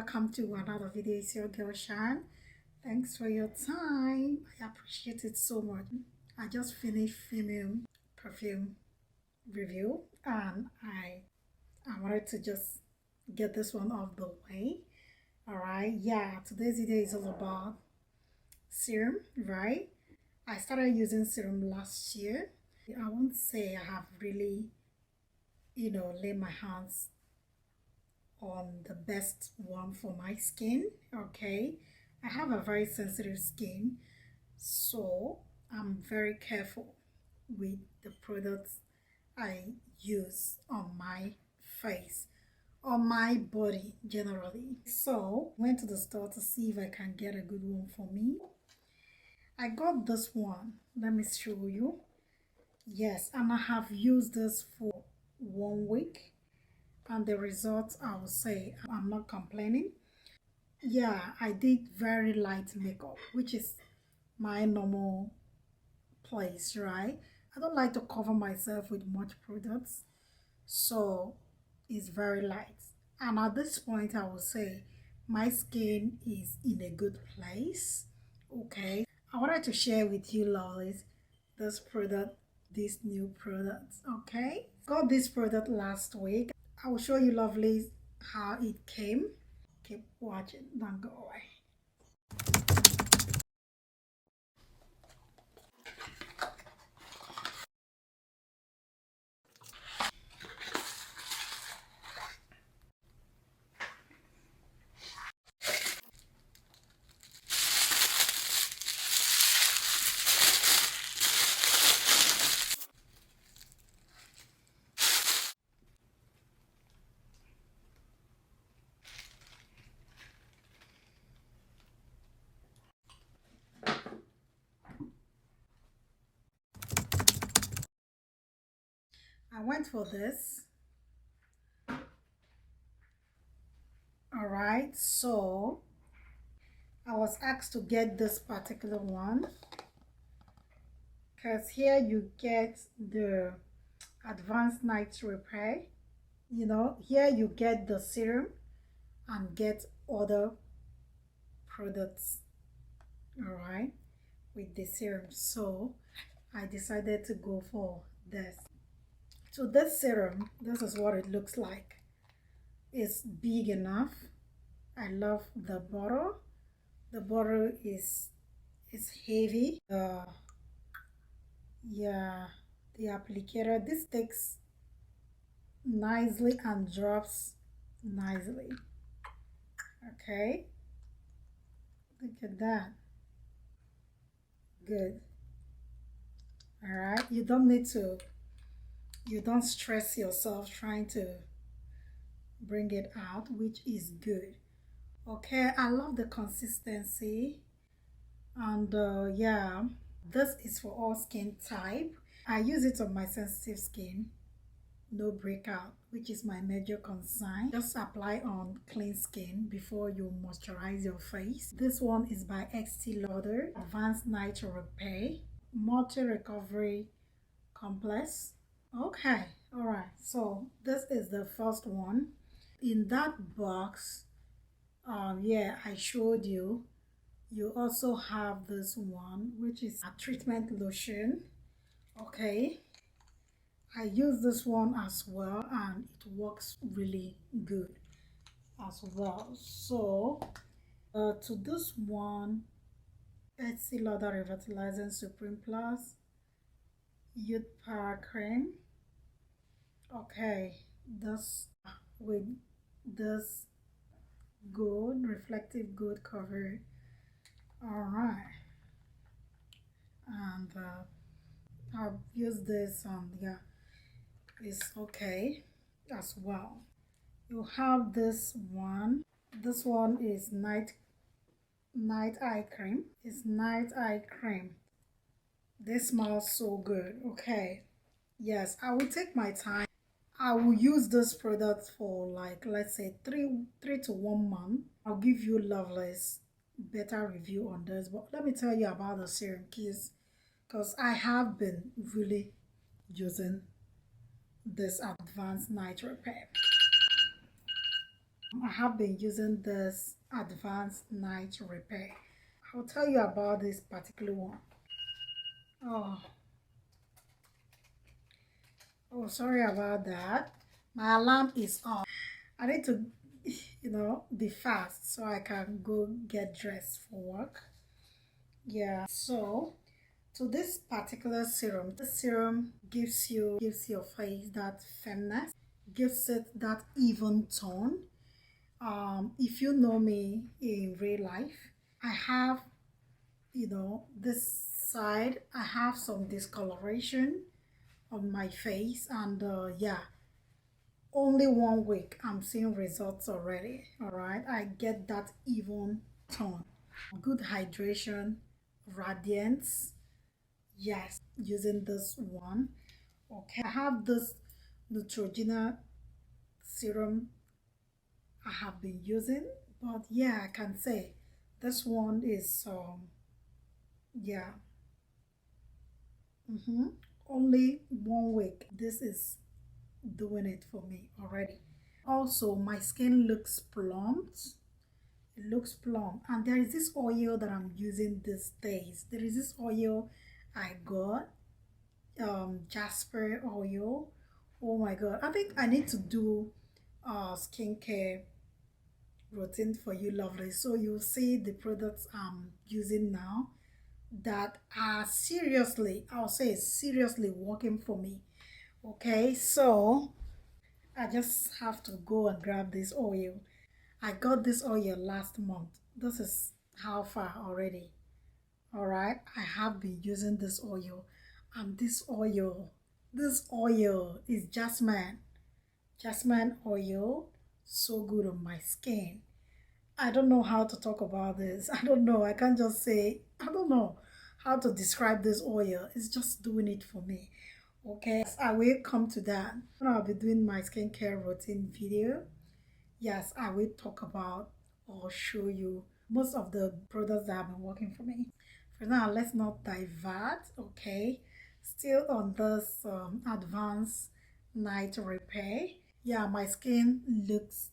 welcome to another video. It's your girl Sharon. Thanks for your time. I appreciate it so much. I just finished filming perfume review and I wanted to just get this one off the way. Alright, yeah, today's video is all about serum, right? I started using serum last year. I won't say I have really, laid my hands on the best one for my skin. Okay, I have a very sensitive skin, so I'm very careful with the products I use on my face, on my body generally. So went to the store to see if I can get a good one for me. I got this one. Let me show you. Yes, and I have used this for 1 week, and the results, I will say I'm not complaining. Yeah, I did very light makeup, which is my normal place, right? I don't like to cover myself with much products, so it's very light. And at this point, I will say my skin is in a good place. Okay, I wanted to share with you, lovelies, this new product. Okay, got this product last week. I will show you, lovelies, how it came. Keep watching, don't go away. I went for this. Alright, so I was asked to get this particular one because here you get the advanced night repair. Here you get the serum and get other products, alright, with the serum. So I decided to go for this. So this serum, this is what it looks like. It's big enough. I love the bottle. The bottle is heavy. Yeah, the applicator, this takes nicely and drops nicely. Okay, look at that. Good. All right, you don't stress yourself trying to bring it out, which is good. Okay, I love the consistency, and yeah, this is for all skin type. I use it on my sensitive skin, no breakout, which is my major concern. Just apply on clean skin before you moisturize your face. This one is by Estée Lauder, Advanced Night Repair Multi Recovery Complex. Okay, all right, so this is the first one. In that box, yeah, I showed you, you also have this one, which is a treatment lotion. Okay, I use this one as well, and it works really good as well. So to this one, Estée Lauder Revitalizing Supreme Plus Youth Power Cream. Okay, this with this gold, reflective gold cover. All right, and I've used this, yeah, it's okay as well. You have this one. This one is night eye cream. It's night eye cream. This smells so good. Okay, yes, I will take my time. I will use this product for, like, let's say three to 1 month. I'll give you, lovelies, better review on this, but let me tell you about the serum keys, because I have been really using this advanced night repair. I have been using this advanced night repair. I'll tell you about this particular one. Oh, oh, sorry about that. My alarm is on. I need to, be fast so I can go get dressed for work. Yeah. So, to this particular serum, this serum gives your face that firmness, gives it that even tone. If you know me in real life, I have, this side, I have some discoloration on my face, and yeah, only 1 week I'm seeing results already. All right, I get that even tone, good hydration, radiance. Yes, using this one. Okay, I have this Neutrogena serum I have been using, but yeah, I can say this one is yeah, only 1 week. This is doing it for me already. Also, my skin looks plumped. It looks plump, and there is this oil that I'm using these days. There is this oil I got, Jasper oil. Oh my god, I think I need to do skincare routine for you lovely, so you'll see the products I'm using now that are seriously, I'll say seriously working for me. Okay, so I just have to go and grab this oil. I got this oil last month. This is how far already. All right, I have been using this oil, and this oil is jasmine oil, so good on my skin. I don't know how to talk about this. I don't know. I can't just say, I don't know how to describe this oil. It's just doing it for me. Okay, yes, I will come to that. When I'll be doing my skincare routine video, yes, I will talk about or show you most of the products that have been working for me. For now, let's not divert, okay? Still on this advanced night repair. Yeah, my skin looks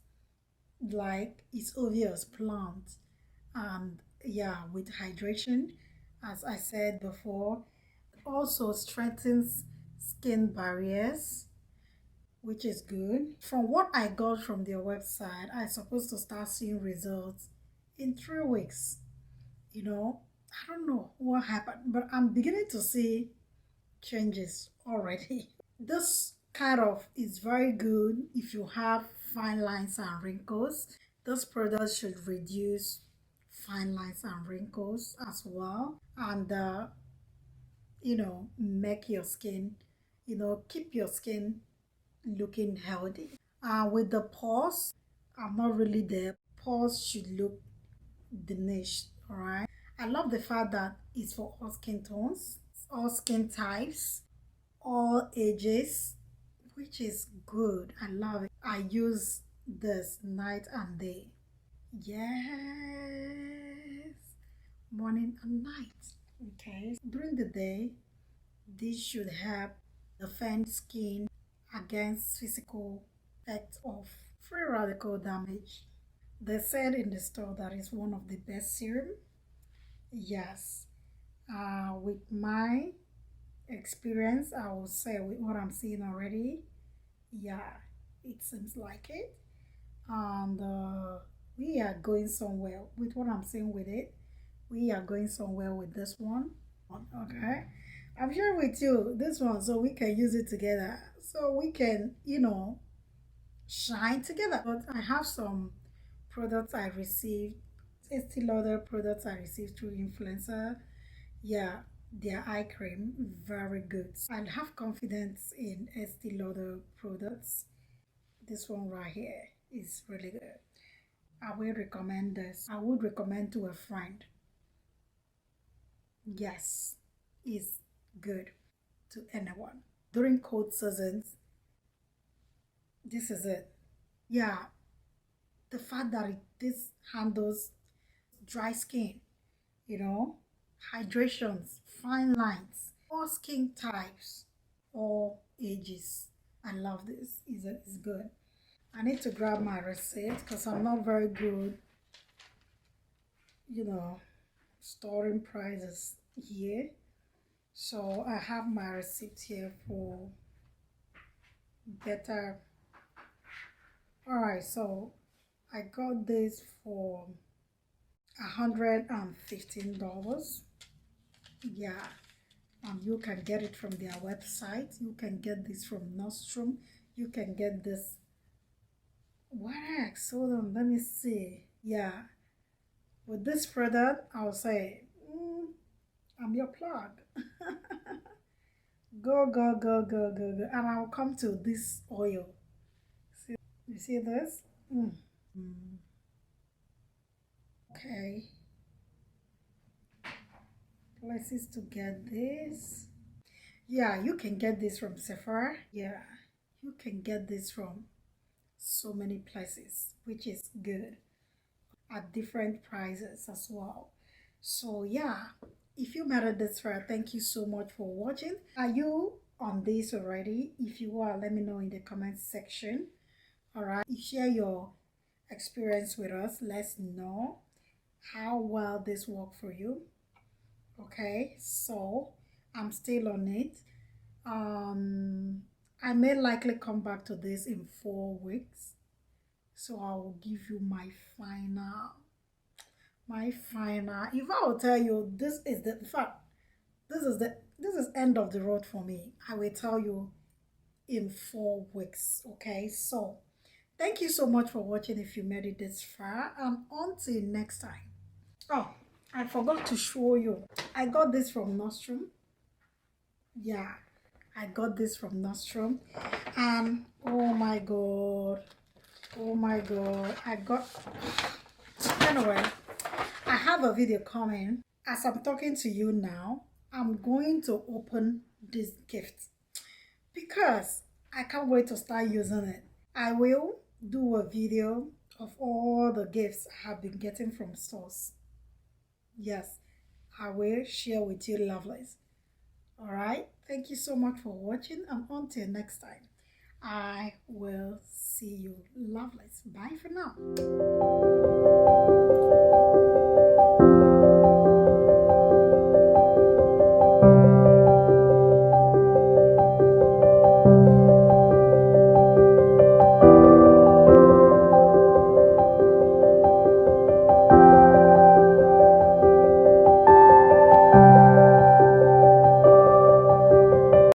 like it's obvious plant, and yeah, with hydration, as I said before, also strengthens skin barriers, which is good. From what I got from their website, I supposed to start seeing results in 3 weeks. I don't know what happened, but I'm beginning to see changes already. This kind of is very good if you have fine lines and wrinkles. This product should reduce fine lines and wrinkles as well, and make your skin, keep your skin looking healthy. With the pores, I'm not really there. Pores should look diminished, all right? I love the fact that it's for all skin tones, all skin types, all ages, which is good. I love it. I use this night and day. Yes, morning and night. Okay, during the day, this should help defend skin against physical effects of free radical damage. They said in the store that is one of the best serum. Yes, with my experience, I will say with what I'm seeing already, yeah, it seems like it. And we are going somewhere with what I'm seeing with it. We are going somewhere with this one. Okay, I'm sharing with you this one so we can use it together. So we can, shine together. But I have some products I received, Estee Lauder products I received through influencer. Yeah, their eye cream, very good. I have confidence in Estee Lauder products. This one right here is really good. I will recommend this. I would recommend to a friend. Yes, it's good to anyone. During cold seasons, this is it. Yeah, the fact that this handles dry skin, you know, hydrations, fine lines, all skin types, all ages. I love this. It's good. I need to grab my receipt because I'm not very good, storing prices here. So I have my receipt here for better. All right, so I got this for $115. Yeah, you can get it from their website. You can get this from Nostrum. You can get this. Wax. Hold on, let me see. Yeah, with this product, I'll say, I'm your plug. Go, go, go, go, go, go. And I'll come to this oil. See, you see this? Okay. Places to get this. Yeah, you can get this from Sephora. Yeah, you can get this from so many places, which is good, at different prices as well. So yeah, if you made it this far, thank you so much for watching. Are you on this already? If you are, let me know in the comment section. All right, share your experience with us. Let's know how well this worked for you. Okay, so I'm still on it. I may likely come back to this in 4 weeks, so I will give you my final. If I will tell you this is the fact, this is end of the road for me, I will tell you in 4 weeks. Okay, so thank you so much for watching. If you made it this far, and until next time. Oh, I forgot to show you, I got this from Nostrum. Yeah, I got this from Nostrum, and oh my god, I got, anyway, I have a video coming. As I'm talking to you now, I'm going to open this gift because I can't wait to start using it. I will do a video of all the gifts I have been getting from stores. Yes, I will share with you, lovelies. All right, thank you so much for watching, and until next time, I will see you, lovelies. Bye for now.